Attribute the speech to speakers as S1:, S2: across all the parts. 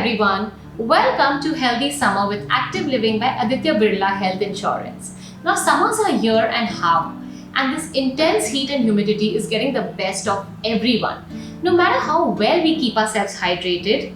S1: everyone. Welcome to Healthy Summer with Active Living by Aditya Birla Health Insurance. Now summers are here and how? And this intense heat and humidity is getting the best of everyone. No matter how well we keep ourselves hydrated,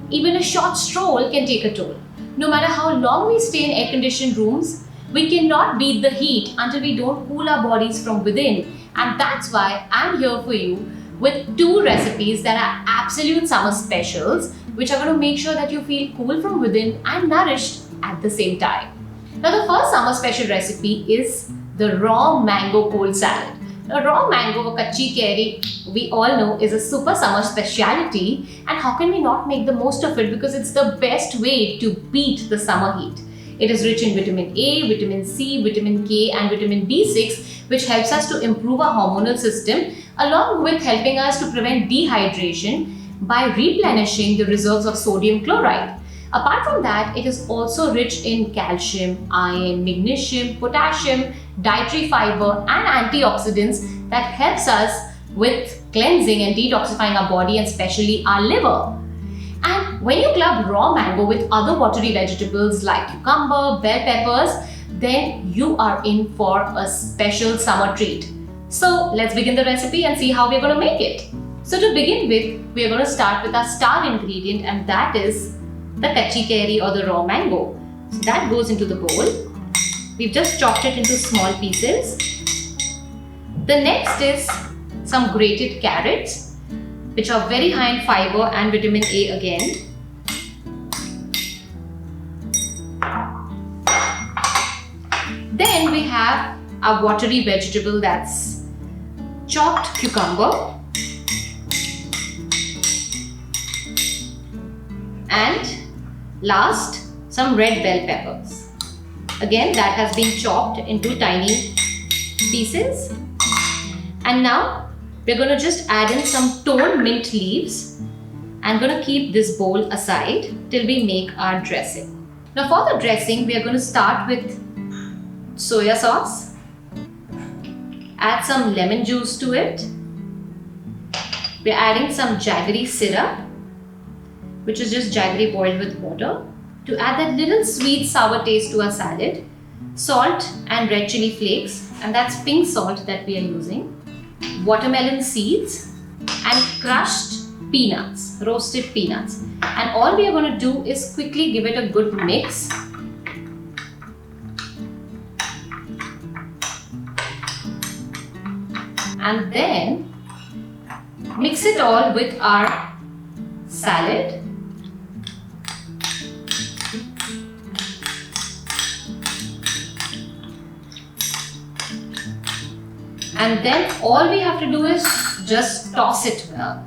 S1: even a short stroll can take a toll. No matter how long we stay in air-conditioned rooms, we cannot beat the heat until we don't cool our bodies from within. And that's why I'm here for you with two recipes that are absolute summer specials, which are going to make sure that you feel cool from within and nourished at the same time. Now the first summer special recipe is the raw mango cold salad. Now raw mango, kachi keri, we all know is a super summer speciality, and how can we not make the most of it because it's the best way to beat the summer heat. It is rich in vitamin A, vitamin C, vitamin K and vitamin B6, which helps us to improve our hormonal system along with helping us to prevent dehydration by replenishing the reserves of sodium chloride. Apart from that, it is also rich in calcium, iron, magnesium, potassium, dietary fiber and antioxidants that helps us with cleansing and detoxifying our body and especially our liver. And when you club raw mango with other watery vegetables like cucumber, bell peppers, then you are in for a special summer treat. So let's begin the recipe and see how we're going to make it. So to begin with, we're going to start with our star ingredient, and that is the kachi keri or the raw mango. So that goes into the bowl. We've just chopped it into small pieces. The next is some grated carrots, which are very high in fiber and vitamin A again. Then we have our watery vegetable, that's chopped cucumber and last some red bell peppers. Again, that has been chopped into tiny pieces. And now we're going to just add in some torn mint leaves. I'm going to keep this bowl aside till we make our dressing. Now for the dressing, we are going to start with soya sauce. Add some lemon juice to it. We're adding some jaggery syrup, which is just jaggery boiled with water, to add that little sweet sour taste to our salad. Salt and red chili flakes, and that's pink salt that we are using. Watermelon seeds and crushed peanuts, roasted peanuts. And all we are going to do is quickly give it a good mix. And then mix it all with our salad. And then all we have to do is just toss it well.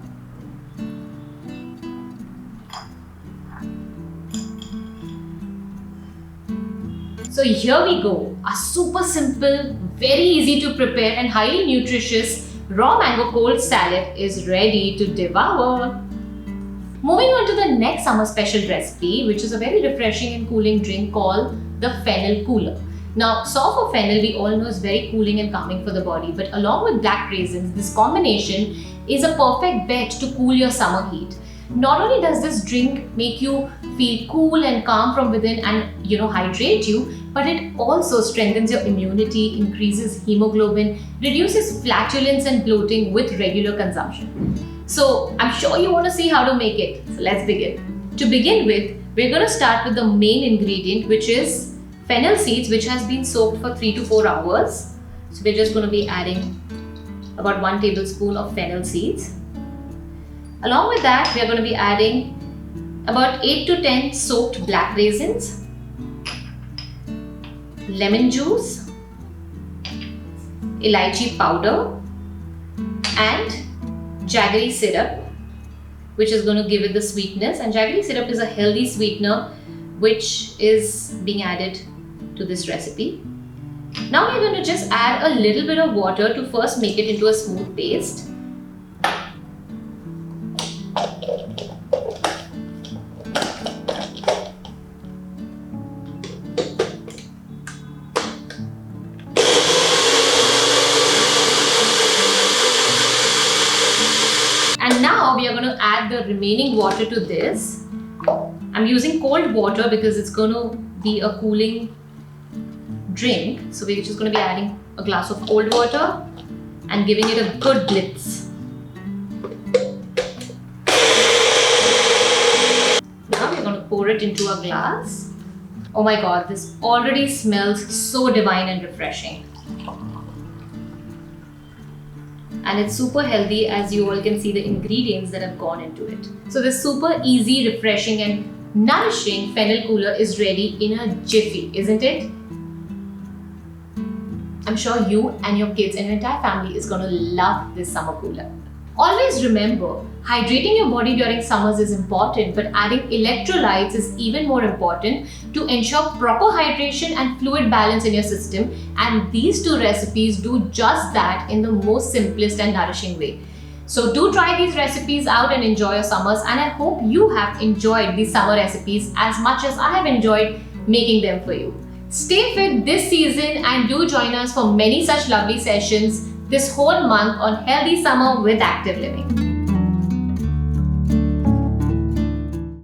S1: So here we go, a super simple, very easy to prepare and highly nutritious raw mango cold salad is ready to devour. Moving on to the next summer special recipe, which is a very refreshing and cooling drink called the Fennel Cooler. Now, sauce of fennel we all know is very cooling and calming for the body, but along with black raisins, this combination is a perfect bet to cool your summer heat. Not only does this drink make you feel cool and calm from within and hydrate you, but it also strengthens your immunity, increases hemoglobin, reduces flatulence and bloating with regular consumption. So I'm sure you want to see how to make it. So let's begin. To begin with, we're going to start with the main ingredient, which is fennel seeds, which has been soaked for 3 to 4 hours. So we're just going to be adding about 1 tablespoon of fennel seeds. Along with that, we are going to be adding about 8 to 10 soaked black raisins, lemon juice, elaichi powder and jaggery syrup, which is going to give it the sweetness. And jaggery syrup is a healthy sweetener which is being added to this recipe. Now we're going to just add a little bit of water to first make it into a smooth paste. And now we are going to add the remaining water to this I'm using cold water because it's going to be a cooling drink. So we're just going to be adding a glass of cold water and giving it a good blitz. Now we're going to pour it into a glass. Oh my god, this already smells so divine and refreshing. And it's super healthy, as you all can see the ingredients that have gone into it. So this super easy, refreshing and nourishing Fennel Cooler is ready in a jiffy, isn't it? I'm sure you and your kids and your entire family is going to love this summer cooler. Always remember, hydrating your body during summers is important, but adding electrolytes is even more important to ensure proper hydration and fluid balance in your system. And these two recipes do just that in the most simplest and nourishing way. So do try these recipes out and enjoy your summers, and I hope you have enjoyed these summer recipes as much as I have enjoyed making them for you. Stay fit this season and do join us for many such lovely sessions this whole month on Healthy Summer with Active Living.